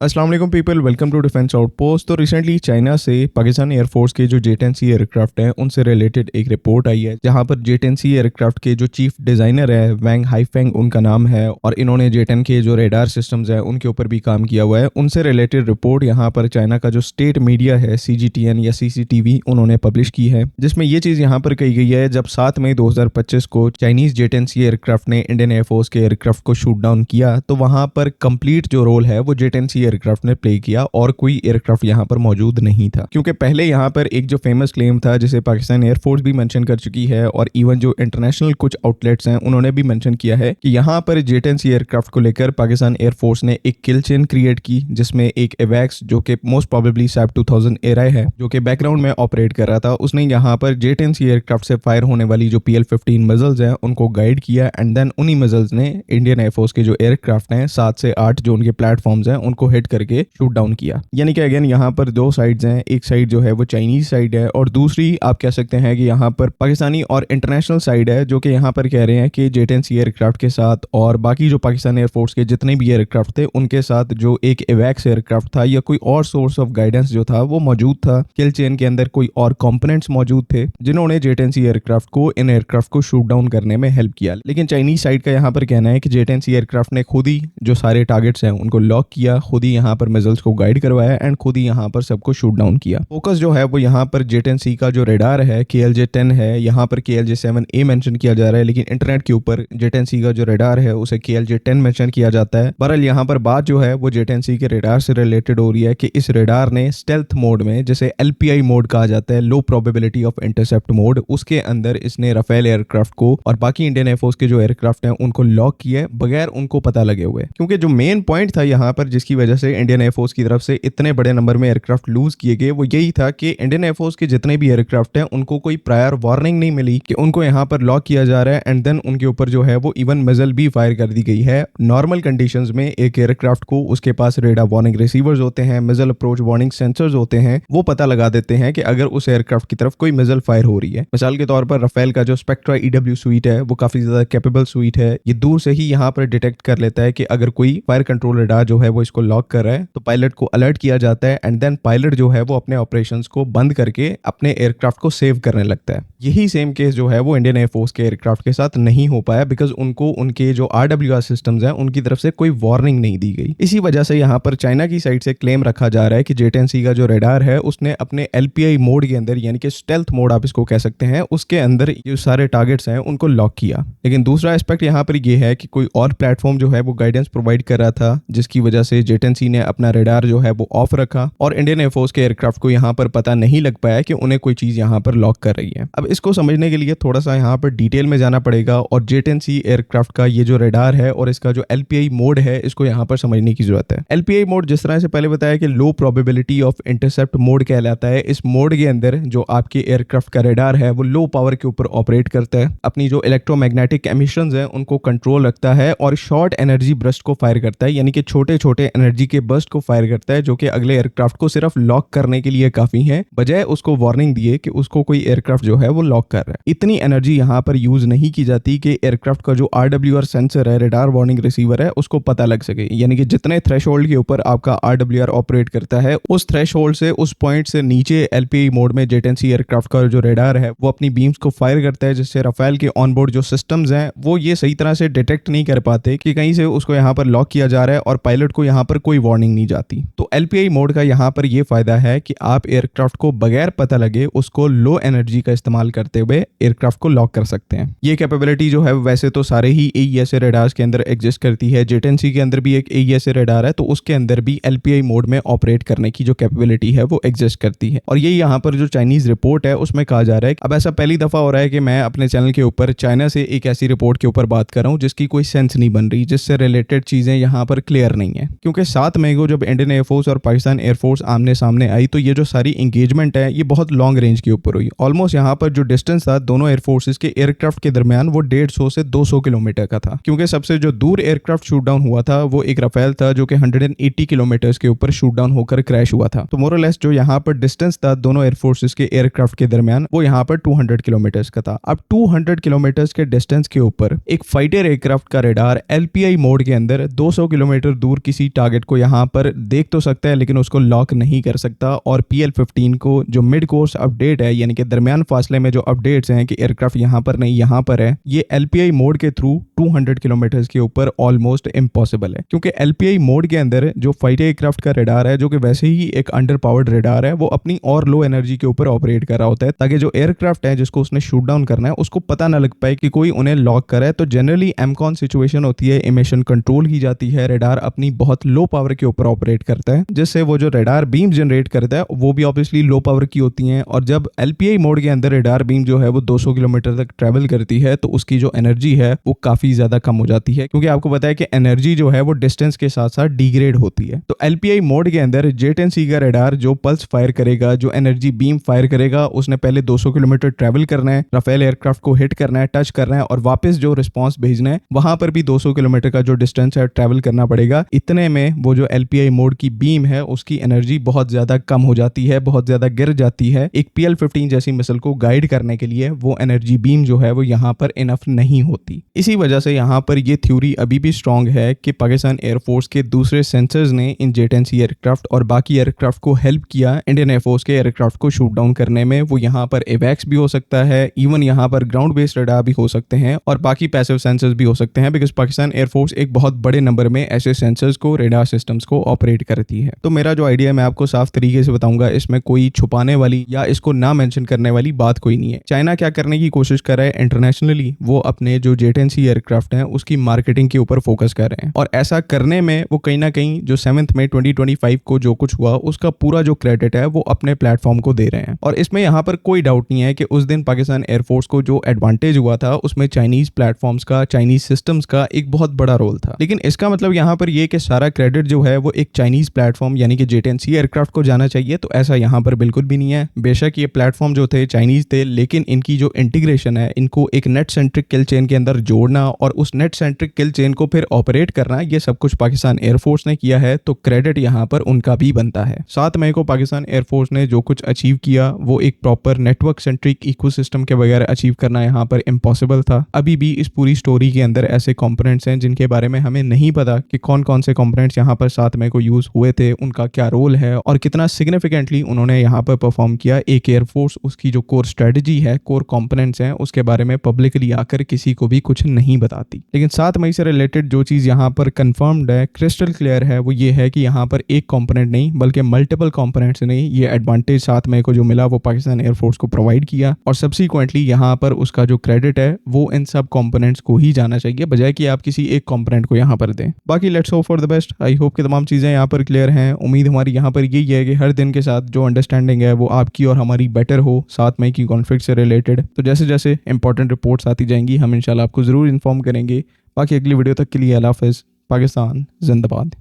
अस्सलाम वालेकुम people, welcome to defence outpost. तो रिसेंटली चाइना से पाकिस्तान एयरफोर्स के जो J-10C एयरक्राफ्ट हैं उनसे रिलेटेड एक रिपोर्ट आई है, जहां पर J-10C एयरक्राफ्ट के जो चीफ डिजाइनर है वैंग हाईफेंग उनका नाम है, और इन्होंने J-10 के जो रेडार सिस्टम्स है उनके ऊपर भी काम किया हुआ है। उनसे रिलेटेड रिपोर्ट यहां पर चाइना का जो स्टेट मीडिया है CGTN या CCTV उन्होंने पब्लिश की है, जिसमें ये चीज यहाँ पर कही गई है। जब 7 मई 2025 को चाइनीज J-10C एयरक्राफ्ट ने इंडियन एयरफोर्स के एयरक्राफ्ट को शूट डाउन किया, तो वहां पर कंप्लीट जो रोल है वो J-10C एयरक्राफ्ट ने प्ले किया और कोई एयरक्राफ्ट यहां पर मौजूद नहीं था। क्योंकि पहले यहां पर एक जो फेमस क्लेम था जिसे पाकिस्तान एयरफोर्स भी मेंशन कर चुकी है, और इवन जो इंटरनेशनल कुछ आउटलेट्स हैं उन्होंने भी मेंशन किया है कि यहां पर J-10C एयरक्राफ्ट को लेकर पाकिस्तान एयरफोर्स ने एक किल चेन क्रिएट की, जिसमें एक एवैक्स जो कि मोस्ट प्रोबेबली सैप 2000 एरा है जो कि बैकग्राउंड में ऑपरेट कर रहा था, उसने यहां पर J-10C एयरक्राफ्ट से फायर होने वाली जो PL-15 मिसाइल्स हैं उनको गाइड किया, एंड देन उन्हीं मिसाइल्स ने इंडियन एयरफोर्स के जो एयरक्राफ्ट हैं 7 से 8 जो उनके प्लेटफॉर्म्स हैं उनको हिट करके शूट डाउन किया। यानी कि अगेन यहाँ पर दो साइड्स हैं, एक साइड जो है वो चाइनीज साइड है और दूसरी आप कह सकते हैं कि यहाँ पर पाकिस्तानी और इंटरनेशनल साइड है, जो कि यहाँ पर कह रहे हैं कि J-10C एयरक्राफ्ट के साथ और बाकी जो पाकिस्तान एयरफोर्स के जितने भी एयरक्राफ्ट थे उनके साथ जो एक एवैक्स एयरक्राफ्ट था या कोई और सोर्स ऑफ गाइडेंस जो था वो मौजूद था। किल चेन के अंदर कोई और कंपोनेंट्स मौजूद थे जिन्होंने J-10C एयरक्राफ्ट को इन एयरक्राफ्ट को शूट डाउन करने में हेल्प किया। लेकिन चाइनीज साइड का यहाँ पर कहना है कि J-10C एयरक्राफ्ट ने खुद ही जो सारे टारगेट्स हैं उनको लॉक किया, खुद ही यहाँ पर मिसाइल्स को गाइड करवाया एंड खुद ही यहाँ पर सबको शूट डाउन किया। फोकस जो है वो यहाँ पर J-10C का जो रेडार है KLJ-10 है, यहाँ पर KLJ-7A मेंशन किया जा रहा है, लेकिन इंटरनेट के ऊपर J-10C का जो रेडार है उसे KLJ-10 मेंशन किया जाता है। बहरहाल यहाँ पर बात जो है वो J-10C के रेडार से रिलेटेड हो रही है कि इस रेडार ने स्टेल्थ मोड में, जिसे LPI मोड कहा जाता है, लो प्रोबेबिलिटी ऑफ इंटरसेप्ट मोड, उसके अंदर इसने राफेल एयरक्राफ्ट को और बाकी इंडियन एयरफोर्स के जो एयरक्राफ्ट हैं उनको लॉक किया बगैर उनको पता लगे हुए। क्योंकि जो मेन पॉइंट था यहाँ पर जिसकी वजह से इंडियन एयरफोर्स की तरफ से इतने बड़े नंबर में एयरक्राफ्ट लूज किए गए वो यही था कि इंडियन एयरफोर्स के जितने भी एयरक्राफ्ट हैं उनको कोई प्रायर वार्निंग नहीं मिली कि उनको यहाँ पर लॉक किया जा रहा है, एंड देन उनके ऊपर जो है वो इवन मिसाइल भी फायर कर दी गई है। नॉर्मल कंडीशंस में एक एयरक्राफ्ट को उसके पास रेडार वार्निंग रिसीवर्स होते हैं, मिसाइल अप्रोच वार्निंग सेंसर्स होते हैं, वो पता लगा देते हैं कि अगर उस एयरक्राफ्ट की तरफ कोई मिसाइल फायर हो रही है। मिसाल के तौर पर राफेल का जो स्पेक्ट्रा EW स्वीट है वो काफी ज्यादा कैपेबल स्वीट है, ये दूर से ही यहाँ पर डिटेक्ट कर लेता है कि अगर कोई फायर कंट्रोल रेडार जो है वो इसको लॉक कर रहा है, तो पायलट को अलर्ट किया जाता है, एंड देन पायलट जो है वो अपने ऑपरेशंस को बंद करके अपने एयरक्राफ्ट को सेव करने लगता है। यही सेम केस जो है वो इंडियन एयरफोर्स के एयरक्राफ्ट के साथ नहीं हो पाया, बिकॉज उनको उनके जो RWR सिस्टम्स हैं उनकी तरफ से कोई वार्निंग नहीं दी गई। इसी वजह से यहाँ पर चाइना की साइड से क्लेम रखा जा रहा है कि J-10C का जो रेडार है उसने अपने LPI मोड के अंदर, यानी कि स्टेल्थ मोड आप इसको कह सकते हैं, उसके अंदर जो सारे टारगेट्स हैं उनको लॉक किया। लेकिन दूसरा एस्पेक्ट यहाँ पर यह है कि कोई और प्लेटफॉर्म जो है वो गाइडेंस प्रोवाइड कर रहा था, जिसकी वजह से J-10C ने अपना रेडार जो है वो ऑफ रखा और इंडियन एयरफोर्स के एयरक्राफ्ट को यहाँ पर पता नहीं लग पाया कि उन्हें कोई चीज यहाँ पर लॉक कर रही है। अब इसको समझने के लिए थोड़ा सा यहाँ पर डिटेल में जाना पड़ेगा और J-10C एयरक्राफ्ट का ये जो रेडार है और इसका जो LPI मोड है इसको यहाँ पर समझने की जरूरत है। LPI मोड जिस तरह से पहले बताया कि लो प्रोबेबिलिटी ऑफ इंटरसेप्ट मोड कहलाता है। इस मोड के अंदर जो आपके एयरक्राफ्ट का रेडार है वो लो पावर के ऊपर ऑपरेट करता है, अपनी जो इलेक्ट्रोमैग्नेटिक एमिशंस हैं उनको कंट्रोल रखता है और शॉर्ट एनर्जी बर्स्ट को फायर करता है, यानी कि छोटे छोटे एनर्जी के बर्स्ट को फायर करता है, जो कि अगले एयरक्राफ्ट को सिर्फ लॉक करने के लिए काफी है, बजाय उसको वार्निंग दिए कि उसको कोई एयरक्राफ्ट जो है वो लॉक कर रहा है। इतनी एनर्जी यहाँ पर यूज नहीं की जाती कि एयरक्राफ्ट का जो RWR सेंसर है, रेडार वार्निंग रिसीवर है, उसको पता लग सके। यानी कि जितने थ्रेशोल्ड के ऊपर आपका RWR ऑपरेट करता है उस थ्रेशोल्ड से, उस पॉइंट से नीचे LPI मोड में J-10C एयरक्राफ्ट का जो रेडार है वो अपनी बीम्स को फायर करता है, जिससे राफेल के ऑनबोर्ड जो सिस्टम्स हैं वो ये सही तरह से डिटेक्ट नहीं कर पाते कि कहीं से उसको यहाँ पर लॉक किया जा रहा है और पायलट को यहाँ पर कोई वार्निंग नहीं जाती। तो LPI मोड का यहाँ पर ये फायदा है कि आप एयरक्राफ्ट को बगैर पता लगे उसको लो एनर्जी का इस्तेमाल करते हुए एयरक्राफ्ट को लॉक कर सकते हैं। ये कैपेबिलिटी जो है वैसे तो सारे ही AESA रेडार्स के अंदर एग्जिस्ट करती है। J-10C के अंदर भी एक AESA रेडार है, तो उसके अंदर भी LPI मोड में ऑपरेट करने की जो कैपेबिलिटी है वो एग्जिस्ट करती है। और ये यहाँ पर जो चाइनीज रिपोर्ट है उसमें कहा जा रहा है, अब ऐसा पहली दफा हो रहा है कि मैं अपने चैनल के ऊपर चाइना से एक ऐसी रिपोर्ट के ऊपर बात कर रहा हूँ जिसकी कोई सेंस नहीं बन रही, जिससे रिलेटेड चीजें यहाँ पर क्लियर नहीं है। क्योंकि 7 मई को जब इंडियन एयरफोर्स और पाकिस्तान एयरफोर्स आमने सामने आई तो ये जो सारी एंगेजमेंट है ये बहुत लॉन्ग रेंज के ऊपर हुई। ऑलमोस्ट यहाँ पर जो डिस्टेंस था दोनों एयरफोर्सेस के एयरक्राफ्ट के दरमियान वो 150 से 200 किलोमीटर का था। क्योंकि सबसे जो दूर एयरक्राफ्ट शूट डाउन हुआ था वो एक राफेल था जो कि 180 किलोमीटर के ऊपर शूट डाउन होकर क्रैश हुआ था। तो मोरलेस जो यहाँ पर डिस्टेंस था दोनों एयरफोर्सेस के एयरक्राफ्ट के दरमियान वो यहाँ पर 200 किलोमीटर का था। अब 200 किलोमीटर के डिस्टेंस के ऊपर एक फाइटर एयरक्राफ्ट का रेडार LPI मोड के अंदर 200 किलोमीटर दूर किसी टारगेट को यहाँ पर देख तो सकता है लेकिन उसको लॉक नहीं कर सकता। और PL-15 को जो मिड कोर्स अपडेट है यानी कि दरमियान फासले में जो अपडेट्स हैं कि एयरक्राफ्ट यहाँ पर नहीं यहाँ पर है, ये LPI मोड के थ्रू 200 किलोमीटर के ऊपर ऑलमोस्ट इम्पॉसिबल है, क्योंकि LPI मोड के अंदर जो फाइटर एयरक्राफ्ट का रडार है, जो कि वैसे ही एक अंडर पावर्ड रडार है, वो अपनी और लो एनर्जी के ऊपर ऑपरेट कर रहा होता है ताकि जो एयरक्राफ्ट है जिसको उसने शूट डाउन करना है उसको पता ना लग पाए कि कोई उन्हें लॉक करे। तो जनरली एमकॉन सिचुएशन होती है, इमिशन कंट्रोल की जाती है, रडार अपनी बहुत लो पावर के ऊपर ऑपरेट करता है, जिससे वो जो रडार बीम जनरेट करता है वो भी ऑब्वियसली लो पावर की होती हैं। और जब LPI मोड के अंदर रडार बीम जो है वो 200 किलोमीटर तक ट्रेवल करती है तो उसकी जो एनर्जी है वो काफी ज्यादा कम हो जाती है, क्योंकि आपको पता है कि एनर्जी जो है वो डिस्टेंस के साथ साथ डिग्रेड होती है। तो LPI मोड के अंदर J-10C का रडार जो पल्स फायर करेगा, जो एनर्जी बीम फायर करेगा, उसने पहले 200 किलोमीटर ट्रेवल करना है, राफेल एयरक्राफ्ट को हिट करना है, टच करना है और वापस जो रिस्पॉन्स भेजना है वहां पर भी 200 किलोमीटर का जो डिस्टेंस है ट्रेवल करना पड़ेगा। इतने में वो जो LPI मोड की बीम है उसकी एनर्जी बहुत ज्यादा कम हो जाती है, बहुत ज्यादा गिर जाती है। एक PL-15 जैसी मिसाइल को गाइड करने के लिए वो एनर्जी बीम जो है वो यहाँ पर इनफ नहीं होती। इसी वजह से यहाँ पर ये थ्योरी अभी भी स्ट्रांग है कि पाकिस्तान एयरफोर्स के दूसरे सेंसर्स ने इन J-10C एयरक्राफ्ट और बाकी एयरक्राफ्ट को हेल्प किया इंडियन एयरफोर्स के एयरक्राफ्ट को शूट डाउन करने में। वो यहाँ पर एवैक्स भी हो सकता है, इवन यहाँ पर ग्राउंड बेस्ड रडार भी हो सकते हैं और बाकी पैसिव सेंसर्स भी हो सकते हैं, बिकॉज पाकिस्तान एयरफोर्स एक बहुत बड़े नंबर में ऐसे सेंसर्स को, रडार सिस्टम्स को ऑपरेट करती है। तो मेरा जो आइडिया है मैं आपको साफ तरीके से बताऊंगा, इसमें कोई छुपाने वाली या इसको ना मेंशन करने वाली बात कोई नहीं है। चाइना क्या करने की कोशिश कर रहा है इंटरनेशनली, वो अपने जो J-10C एयरक्राफ्ट हैं उसकी मार्केटिंग के ऊपर फोकस कर रहे हैं और ऐसा करने में वो कहीं ना कहीं जो 7 मई 2025 को जो कुछ हुआ उसका पूरा जो क्रेडिट है वो अपने प्लेटफॉर्म को दे रहे हैं। और इसमें यहाँ पर कोई डाउट नहीं है कि उस दिन पाकिस्तान एयरफोर्स को जो एडवांटेज हुआ था उसमें चाइनीज प्लेटफॉर्म्स का, चाइनीज सिस्टम्स का एक बहुत बड़ा रोल था। लेकिन इसका मतलब यहाँ पर ये कि सारा क्रेडिट जो है वो एक चाइनीज प्लेटफॉर्म यानी कि J-10C एयरक्राफ्ट को जाना चाहिए, तो ऐसा यहाँ पर बिल्कुल भी नहीं है। बेशक ये प्लेटफॉर्म जो थे चाइनीज थे, लेकिन इनकी जो इंटीग्रेशन है, इनको एक नेट सेंट्रिक किल चेन के अंदर जोड़ना और उस नेट सेंट्रिक किल चेन को फिर ऑपरेट करना, ये सब कुछ पाकिस्तान एयरफोर्स ने किया है, तो क्रेडिट यहाँ पर उनका भी बनता है। 7 मई को पाकिस्तान एयरफोर्स ने जो कुछ अचीव किया वो एक प्रॉपर नेटवर्क सेंट्रिक इकोसिस्टम के बगैर अचीव करना यहाँ पर इम्पॉसिबल था। अभी भी इस पूरी स्टोरी के अंदर ऐसे कंपोनेंट्स हैं जिनके बारे में हमें नहीं पता कि कौन कौन से कंपोनेंट्स यहाँ पर 7 मई को यूज हुए थे, उनका क्या रोल है और कितना सिग्निफिकेंटली उन्होंने यहाँ पर परफॉर्म किया। एक एयरफोर्स उसकी जो कोर स्ट्रेटजी है, कोर कंपोनेंट्स हैं, उसके बारे में पब्लिकली आकर किसी को भी कुछ नहीं बताती। लेकिन 7 मई से रिलेटेड जो चीज यहाँ पर कंफर्म्ड है, क्रिस्टल क्लियर है, वो ये है कि यहाँ पर एक कंपोनेंट नहीं बल्कि मल्टीपल कंपोनेंट्स ने ये एडवांटेज 7 मई को जो मिला वो पाकिस्तान एयरफोर्स को प्रोवाइड किया और सब्सिक्वेंटली यहाँ पर उसका जो क्रेडिट है वो इन सब कंपोनेंट्स को ही जाना चाहिए, बजाय कि आप किसी एक कंपोनेंट को यहाँ पर दें। बाकी let's hope for the best. I hope कि तमाम चीजें यहाँ पर क्लियर हैं। उम्मीद हमारी यहाँ पर यही है कि हर दिन के साथ जो अंडरस्टैंडिंग है वो आपकी और हमारी बेटर हो 7 मई की कॉन्फ्लिक्ट से रिलेटेड। तो जैसे जैसे इंपॉर्टेंट रिपोर्ट्स आती जाएंगी हम इंशाल्लाह आपको जरूर इन्फॉर्म करेंगे। बाकी अगली वीडियो तक के लिए अल्लाह हाफ़िज़। पाकिस्तान जिंदाबाद।